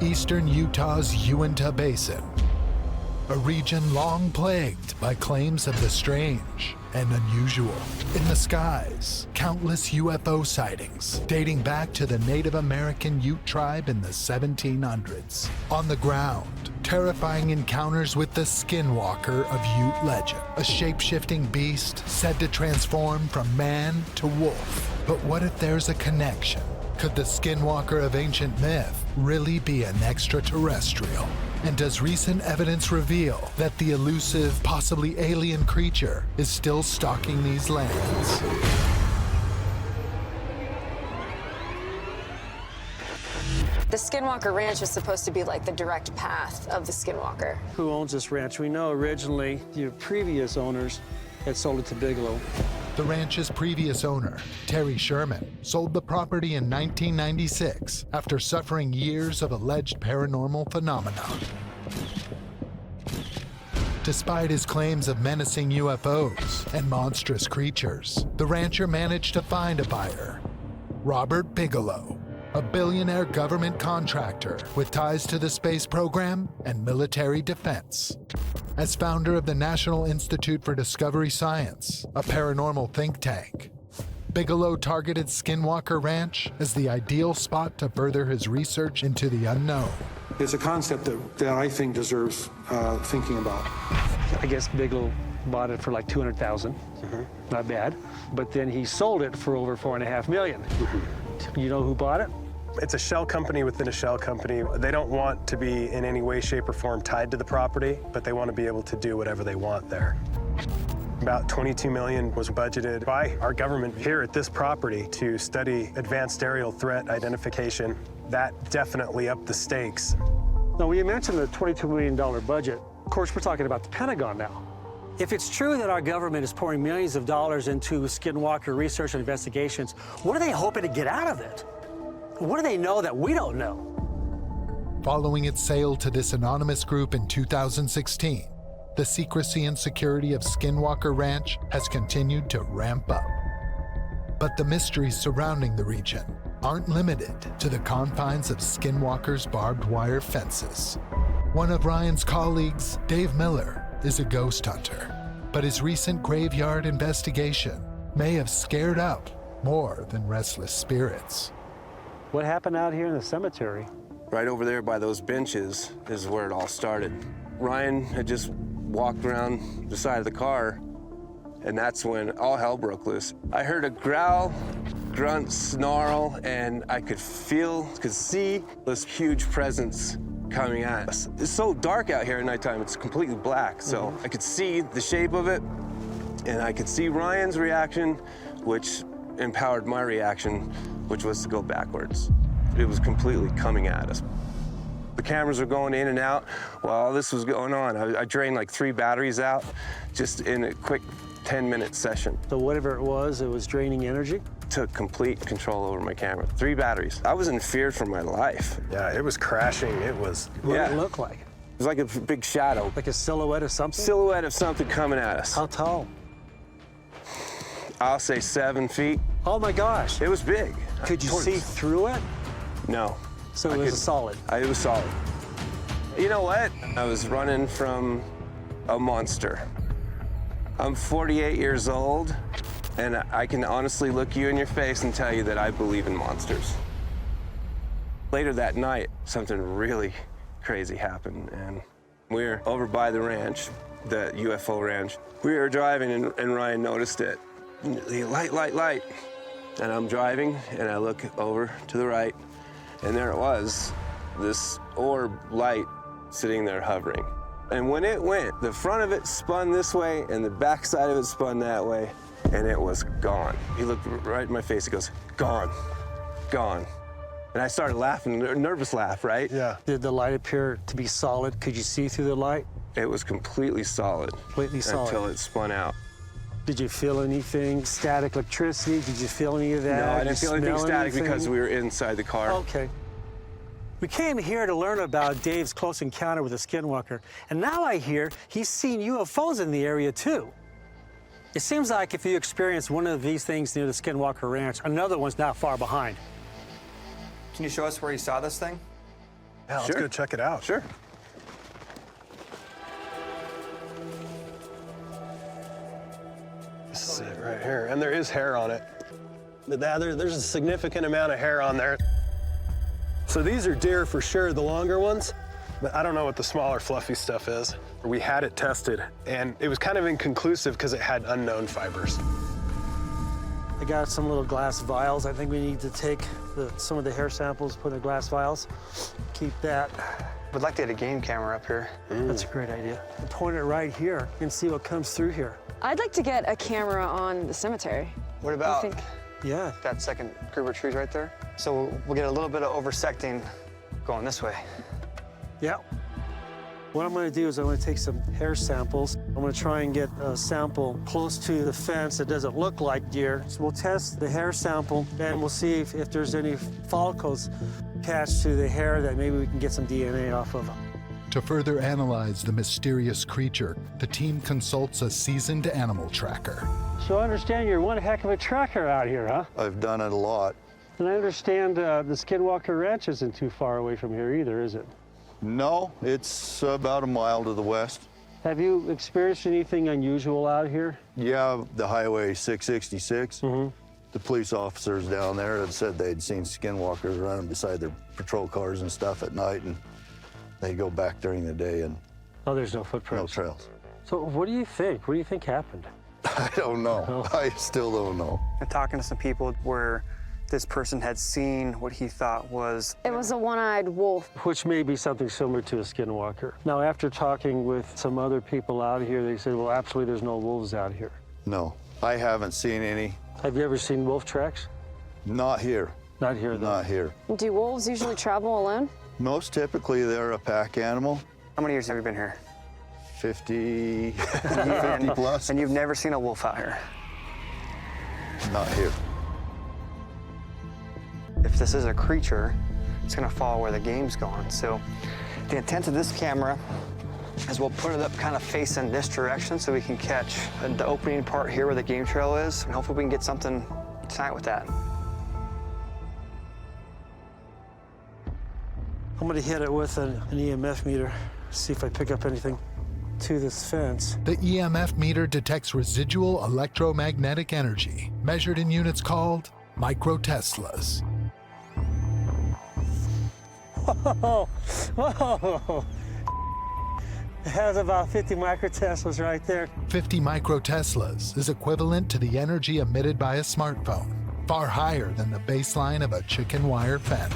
eastern Utah's Uinta Basin, a region long plagued by claims of the strange and unusual. In the skies, countless UFO sightings dating back to the Native American Ute tribe in the 1700s. On the ground, terrifying encounters with the Skinwalker of Ute legend, a shape-shifting beast said to transform from man to wolf. But what if there's a connection? Could the Skinwalker of ancient myth really be an extraterrestrial? And does recent evidence reveal that the elusive, possibly alien creature is still stalking these lands? The Skinwalker Ranch is supposed to be like the direct path of the Skinwalker. Who owns this ranch? We know originally your previous owners had sold it to Bigelow. The ranch's previous owner, Terry Sherman, sold the property in 1996 after suffering years of alleged paranormal phenomena. Despite his claims of menacing UFOs and monstrous creatures, the rancher managed to find a buyer, Robert Bigelow, a billionaire government contractor with ties to the space program and military defense. As founder of the National Institute for Discovery Science, a paranormal think tank, Bigelow targeted Skinwalker Ranch as the ideal spot to further his research into the unknown. It's a concept that I think deserves thinking about. I guess Bigelow bought it for like $200,000. Not bad. But then he sold it for over $4.5 million. You know who bought it? It's a shell company within a shell company. They don't want to be in any way, shape, or form tied to the property, but they want to be able to do whatever they want there. About $22 million was budgeted by our government here at this property to study advanced aerial threat identification. That definitely upped the stakes. Now, we mentioned the $22 million budget. Of course, we're talking about the Pentagon now. If it's true that our government is pouring millions of dollars into Skinwalker research and investigations, what are they hoping to get out of it? What do they know that we don't know? Following its sale to this anonymous group in 2016, the secrecy and security of Skinwalker Ranch has continued to ramp up. But the mysteries surrounding the region aren't limited to the confines of Skinwalker's barbed wire fences. One of Ryan's colleagues, Dave Miller, is a ghost hunter, but his recent graveyard investigation may have scared up more than restless spirits. What happened out here in the cemetery? Right over there by those benches is where it all started. Ryan had just walked around the side of the car, and that's when all hell broke loose. I heard a growl, grunt, snarl, and I could see this huge presence coming at us. It's so dark out here at nighttime, it's completely black, so I could see the shape of it, and I could see Ryan's reaction, which empowered my reaction, which was to go backwards. It was completely coming at us. The cameras were going in and out while all this was going on. I drained like 3 batteries out just in a quick 10-minute session. So whatever it was draining energy? Took complete control over my camera. 3 batteries. I was in fear for my life. Yeah, it was crashing. It was. What did it look like? It was like a big shadow. Like a silhouette of something? Silhouette of something coming at us. How tall? I'll say 7 feet. Oh my gosh. It was big. Could you see through it? No. So it was solid? It was solid. You know what? I was running from a monster. I'm 48 years old, and I can honestly look you in your face and tell you that I believe in monsters. Later that night, something really crazy happened, and we were over by the ranch, the UFO ranch. We were driving, and Ryan noticed it. Light. And I'm driving, and I look over to the right, and there it was, this orb light sitting there hovering. And when it went, the front of it spun this way, and the back side of it spun that way, and it was gone. He looked right in my face, he goes, gone. And I started laughing, a nervous laugh, right? Yeah. Did the light appear to be solid? Could you see through the light? It was completely solid. Completely solid. Until it spun out. Did you feel anything, static electricity? Did you feel any of that? No, I didn't feel anything static because we were inside the car. Okay. We came here to learn about Dave's close encounter with a Skinwalker, and now I hear he's seen UFOs in the area too. It seems like if you experience one of these things near the Skinwalker Ranch, another one's not far behind. Can you show us where you saw this thing? Yeah, let's go check it out. Sure. This is it right here. And there is hair on it. But there's a significant amount of hair on there. So these are deer for sure, the longer ones. But I don't know what the smaller fluffy stuff is. We had it tested, and it was kind of inconclusive because it had unknown fibers. I got some little glass vials. I think we need to take some of the hair samples, put in the glass vials, keep that. Would like to get a game camera up here. That's a great idea. Point it right here and see what comes through here. I'd like to get a camera on the cemetery. What about think? Yeah. that second group of trees right there? So we'll get a little bit of oversecting going this way. Yeah. What I'm going to do is I'm going to take some hair samples. I'm going to try and get a sample close to the fence that doesn't look like deer. So we'll test the hair sample, and we'll see if there's any follicles attached to the hair that maybe we can get some DNA off of. To further analyze the mysterious creature, the team consults a seasoned animal tracker. So I understand you're one heck of a tracker out here, huh? I've done it a lot. And I understand the Skinwalker Ranch isn't too far away from here either, is it? No, it's about a mile to the west. Have you experienced anything unusual out here? Yeah, the Highway 666. The police officers down there had said they'd seen skinwalkers running beside their patrol cars and stuff at night, and they go back during the day and Oh, there's no no footprints. trails. So what do you think? What do you think happened? I don't know. I still don't know. And talking to some people where this person had seen what he thought was It was a one-eyed wolf. Which may be something similar to a skinwalker. Now, after talking with some other people out here, they said, well, absolutely, there's no wolves out here. No, I haven't seen any. Have you ever seen wolf tracks? Not here. Not here, though. Not here. Do wolves usually travel alone? Most typically, they're a pack animal. How many years have you been here? 50, 50 plus. And you've never seen a wolf out here? Not here. If this is a creature, it's gonna follow where the game's going. So the intent of this camera is we'll put it up kind of facing this direction so we can catch the opening part here where the game trail is, and hopefully we can get something tonight with that. I'm going to hit it with an EMF meter, see if I pick up anything to this fence. The EMF meter detects residual electromagnetic energy, measured in units called microteslas. Whoa, whoa. It has about 50 microteslas right there. 50 microteslas is equivalent to the energy emitted by a smartphone, far higher than the baseline of a chicken wire fence.